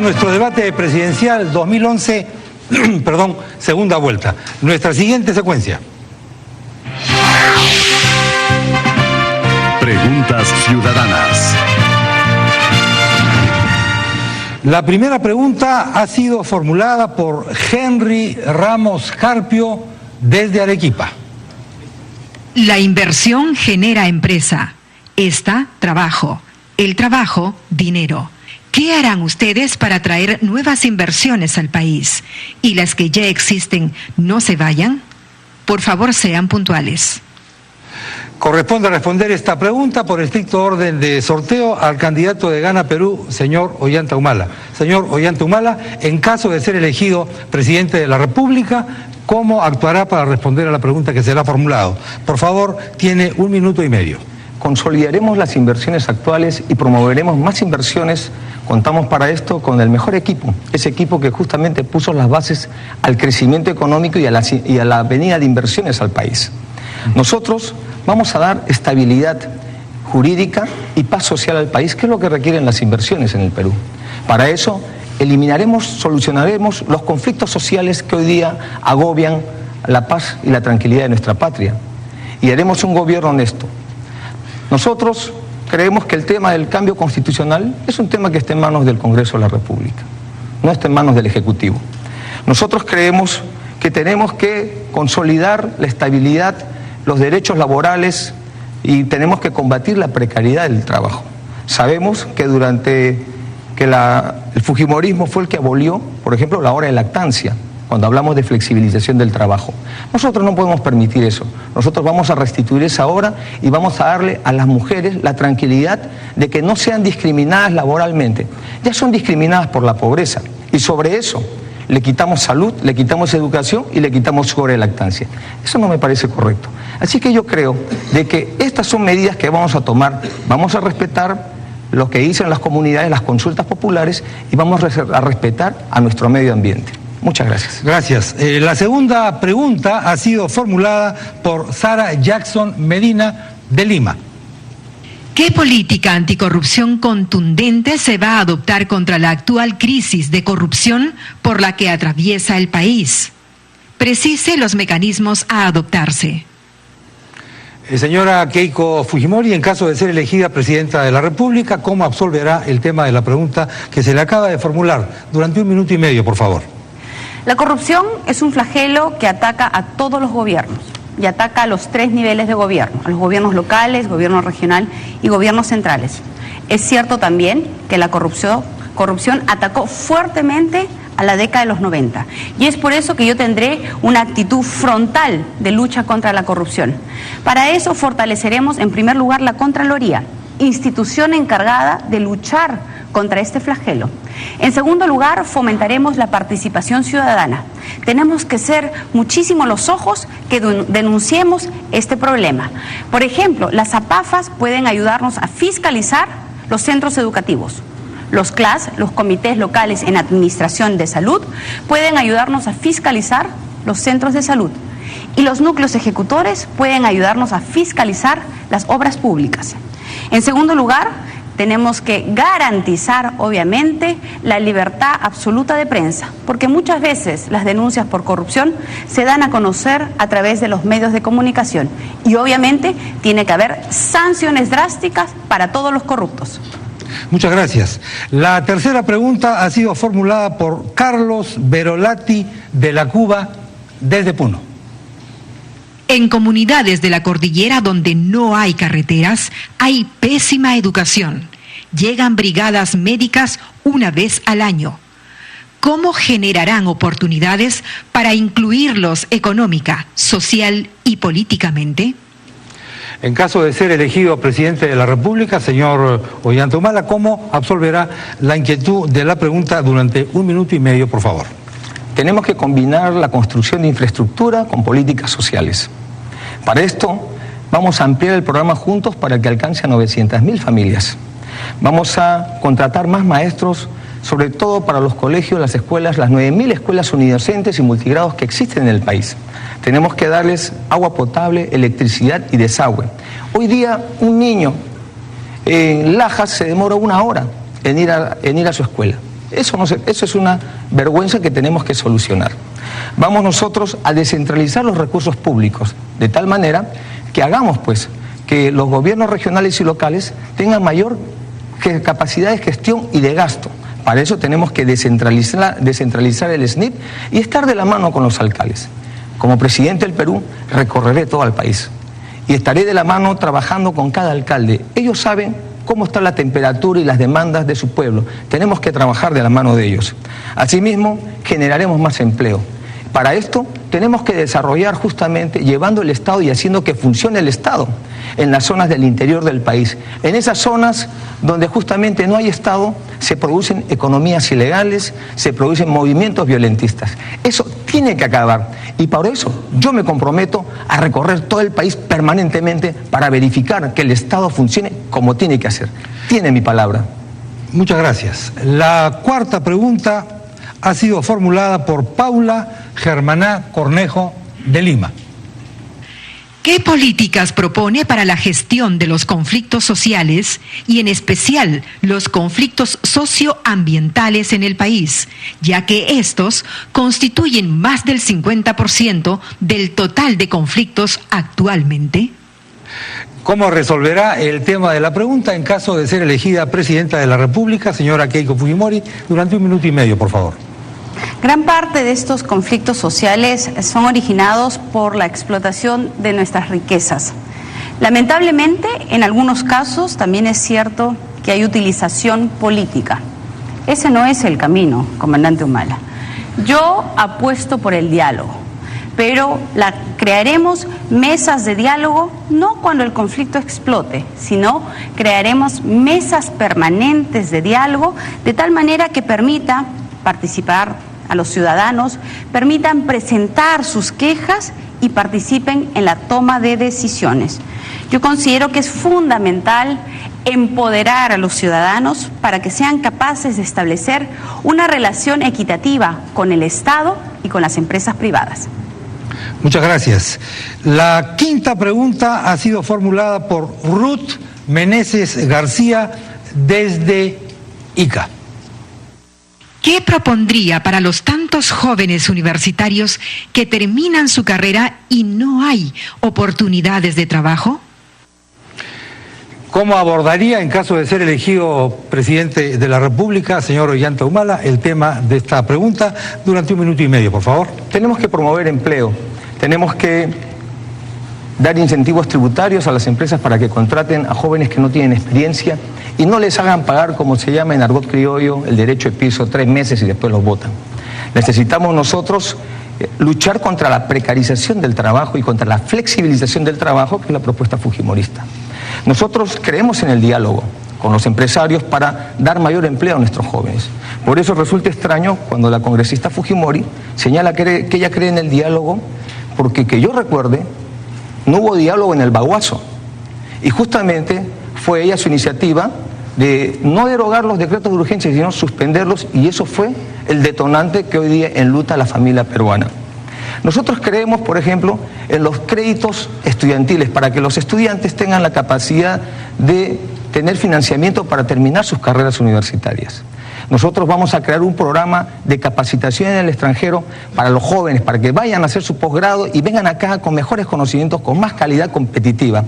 nuestro debate presidencial 2011, perdón, segunda vuelta. Nuestra siguiente secuencia. Preguntas ciudadanas. La primera pregunta ha sido formulada por Henry Ramos Carpio desde Arequipa. La inversión genera empresa. Esta, trabajo. El trabajo, dinero. ¿Qué harán ustedes para atraer nuevas inversiones al país? ¿Y las que ya existen no se vayan? Por favor, sean puntuales. Corresponde responder esta pregunta por estricto orden de sorteo al candidato de Gana Perú, señor Ollanta Humala. Señor Ollanta Humala, en caso de ser elegido presidente de la República, ¿cómo actuará para responder a la pregunta que se le ha formulado? Por favor, tiene 1 minuto y medio. Consolidaremos las inversiones actuales y promoveremos más inversiones. Contamos para esto con el mejor equipo, ese equipo que justamente puso las bases al crecimiento económico y a la venida de inversiones al país. Nosotros vamos a dar estabilidad jurídica y paz social al país, que es lo que requieren las inversiones en el Perú. Para eso solucionaremos los conflictos sociales que hoy día agobian la paz y la tranquilidad de nuestra patria. Y haremos un gobierno honesto. Nosotros creemos que el tema del cambio constitucional es un tema que está en manos del Congreso de la República, no está en manos del Ejecutivo. Nosotros creemos que tenemos que consolidar la estabilidad, los derechos laborales y tenemos que combatir la precariedad del trabajo. Sabemos que el fujimorismo fue el que abolió, por ejemplo, la hora de lactancia, cuando hablamos de flexibilización del trabajo. Nosotros no podemos permitir eso. Nosotros vamos a restituir esa hora y vamos a darle a las mujeres la tranquilidad de que no sean discriminadas laboralmente. Ya son discriminadas por la pobreza y sobre eso le quitamos salud, le quitamos educación y le quitamos su hora de lactancia. Eso no me parece correcto. Así que yo creo de que estas son medidas que vamos a tomar, vamos a respetar lo que dicen las comunidades, las consultas populares y vamos a respetar a nuestro medio ambiente. Muchas gracias. Gracias. La segunda pregunta ha sido formulada por Sara Jackson Medina de Lima. ¿Qué política anticorrupción contundente se va a adoptar contra la actual crisis de corrupción por la que atraviesa el país? Precise los mecanismos a adoptarse. Señora Keiko Fujimori, en caso de ser elegida presidenta de la República, ¿cómo absolverá el tema de la pregunta que se le acaba de formular? Durante 1 minuto y medio, por favor. La corrupción es un flagelo que ataca a todos los gobiernos y ataca a los 3 niveles de gobierno, a los gobiernos locales, gobierno regional y gobiernos centrales. Es cierto también que la corrupción atacó fuertemente a la década de los 90 y es por eso que yo tendré una actitud frontal de lucha contra la corrupción. Para eso fortaleceremos en primer lugar la Contraloría, institución encargada de luchar contra este flagelo. En segundo lugar, fomentaremos la participación ciudadana. Tenemos que ser muchísimos los ojos que denunciemos este problema. Por ejemplo, las APAFAS pueden ayudarnos a fiscalizar los centros educativos. Los CLAS, los comités locales en administración de salud, pueden ayudarnos a fiscalizar los centros de salud. Y los núcleos ejecutores pueden ayudarnos a fiscalizar las obras públicas. En segundo lugar, tenemos que garantizar, obviamente, la libertad absoluta de prensa, porque muchas veces las denuncias por corrupción se dan a conocer a través de los medios de comunicación y obviamente tiene que haber sanciones drásticas para todos los corruptos. Muchas gracias. La tercera pregunta ha sido formulada por Carlos Verolati de la Cuba desde Puno. En comunidades de la cordillera donde no hay carreteras, hay pésima educación. Llegan brigadas médicas una vez al año. ¿Cómo generarán oportunidades para incluirlos económica, social y políticamente? En caso de ser elegido presidente de la República, señor Ollanta Humala, ¿cómo absolverá la inquietud de la pregunta durante 1 minuto y medio, por favor? Tenemos que combinar la construcción de infraestructura con políticas sociales. Para esto vamos a ampliar el programa Juntos para que alcance a 900.000 familias. Vamos a contratar más maestros, sobre todo para los colegios, las escuelas, las 9.000 escuelas unidocentes y multigrados que existen en el país. Tenemos que darles agua potable, electricidad y desagüe. Hoy día un niño en Lajas se demora 1 hora en ir a su escuela. Eso es una vergüenza que tenemos que solucionar. Vamos nosotros a descentralizar los recursos públicos, de tal manera que hagamos pues que los gobiernos regionales y locales tengan mayor capacidad de gestión y de gasto. Para eso tenemos que descentralizar el SNIP y estar de la mano con los alcaldes. Como presidente del Perú, recorreré todo el país y estaré de la mano trabajando con cada alcalde. Ellos saben cómo está la temperatura y las demandas de su pueblo. Tenemos que trabajar de la mano de ellos. Asimismo, generaremos más empleo. Para esto tenemos que desarrollar justamente llevando el Estado y haciendo que funcione el Estado en las zonas del interior del país. En esas zonas donde justamente no hay Estado se producen economías ilegales, se producen movimientos violentistas. Eso tiene que acabar y por eso yo me comprometo a recorrer todo el país permanentemente para verificar que el Estado funcione como tiene que hacer. Tiene mi palabra. Muchas gracias. La cuarta pregunta ha sido formulada por Paula Germaná Cornejo de Lima. ¿Qué políticas propone para la gestión de los conflictos sociales y en especial los conflictos socioambientales en el país, ya que estos constituyen más del 50% del total de conflictos actualmente? ¿Cómo resolverá el tema de la pregunta en caso de ser elegida presidenta de la República, señora Keiko Fujimori, durante 1 minuto y medio, por favor? Gran parte de estos conflictos sociales son originados por la explotación de nuestras riquezas. Lamentablemente, en algunos casos también es cierto que hay utilización política. Ese no es el camino, comandante Humala. Yo apuesto por el diálogo, pero crearemos mesas de diálogo no cuando el conflicto explote, sino crearemos mesas permanentes de diálogo de tal manera que permita participar a los ciudadanos, permitan presentar sus quejas y participen en la toma de decisiones. Yo considero que es fundamental empoderar a los ciudadanos para que sean capaces de establecer una relación equitativa con el Estado y con las empresas privadas. Muchas gracias. La quinta pregunta ha sido formulada por Ruth Meneses García desde Ica. ¿Qué propondría para los tantos jóvenes universitarios que terminan su carrera y no hay oportunidades de trabajo? ¿Cómo abordaría, en caso de ser elegido presidente de la República, señor Ollanta Humala, el tema de esta pregunta durante 1 minuto y medio, por favor? Tenemos que promover empleo, tenemos que dar incentivos tributarios a las empresas para que contraten a jóvenes que no tienen experiencia y no les hagan pagar, como se llama en argot criollo, el derecho de piso 3 meses y después los botan. Necesitamos nosotros luchar contra la precarización del trabajo y contra la flexibilización del trabajo, que es la propuesta fujimorista. Nosotros creemos en el diálogo con los empresarios para dar mayor empleo a nuestros jóvenes. Por eso resulta extraño cuando la congresista Fujimori señala que ella cree en el diálogo, porque que yo recuerde, no hubo diálogo en el Baguazo. Y justamente fue ella su iniciativa de no derogar los decretos de urgencia, sino suspenderlos, y eso fue el detonante que hoy día enluta a la familia peruana. Nosotros creemos, por ejemplo, en los créditos estudiantiles para que los estudiantes tengan la capacidad de tener financiamiento para terminar sus carreras universitarias. Nosotros vamos a crear un programa de capacitación en el extranjero para los jóvenes, para que vayan a hacer su posgrado y vengan acá con mejores conocimientos, con más calidad competitiva.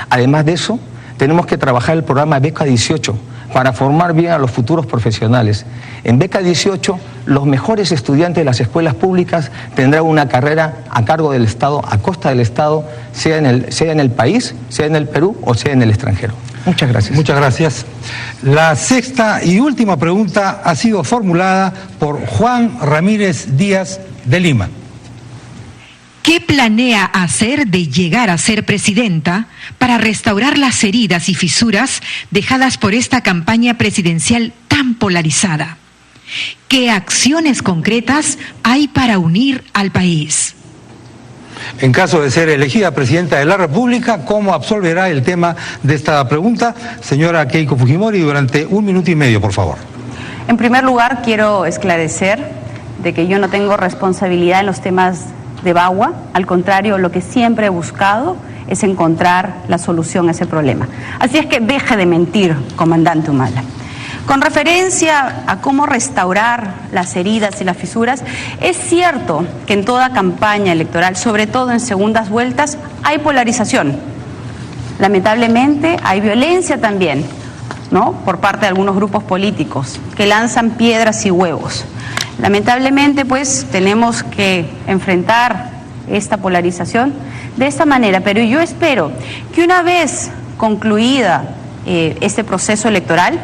Además de eso, tenemos que trabajar el programa Beca 18 para formar bien a los futuros profesionales. En Beca 18, los mejores estudiantes de las escuelas públicas tendrán una carrera a cargo del Estado, a costa del Estado, sea en el país, sea en el Perú o sea en el extranjero. Muchas gracias. Muchas gracias. La sexta y última pregunta ha sido formulada por Juan Ramírez Díaz de Lima. ¿Qué planea hacer de llegar a ser presidenta para restaurar las heridas y fisuras dejadas por esta campaña presidencial tan polarizada? ¿Qué acciones concretas hay para unir al país? En caso de ser elegida presidenta de la República, ¿cómo absolverá el tema de esta pregunta, señora Keiko Fujimori, durante 1 minuto y medio, por favor? En primer lugar, quiero esclarecer de que yo no tengo responsabilidad en los temas de Bagua. Al contrario, lo que siempre he buscado es encontrar la solución a ese problema. Así es que deje de mentir, comandante Humala. Con referencia a cómo restaurar las heridas y las fisuras, es cierto que en toda campaña electoral, sobre todo en segundas vueltas, hay polarización. Lamentablemente hay violencia también, ¿no?, por parte de algunos grupos políticos que lanzan piedras y huevos. Lamentablemente, pues, tenemos que enfrentar esta polarización de esta manera, pero yo espero que una vez concluida este proceso electoral,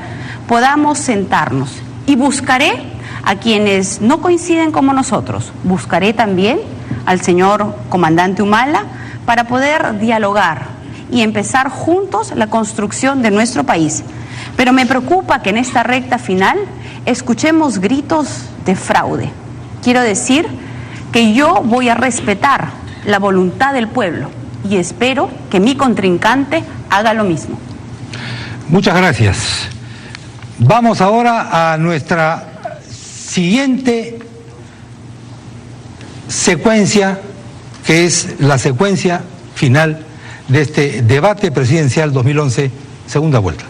podamos sentarnos y buscaré a quienes no coinciden como nosotros, buscaré también al señor comandante Humala para poder dialogar y empezar juntos la construcción de nuestro país. Pero me preocupa que en esta recta final escuchemos gritos de fraude. Quiero decir que yo voy a respetar la voluntad del pueblo y espero que mi contrincante haga lo mismo. Muchas gracias. Vamos ahora a nuestra siguiente secuencia, que es la secuencia final de este debate presidencial 2011, segunda vuelta.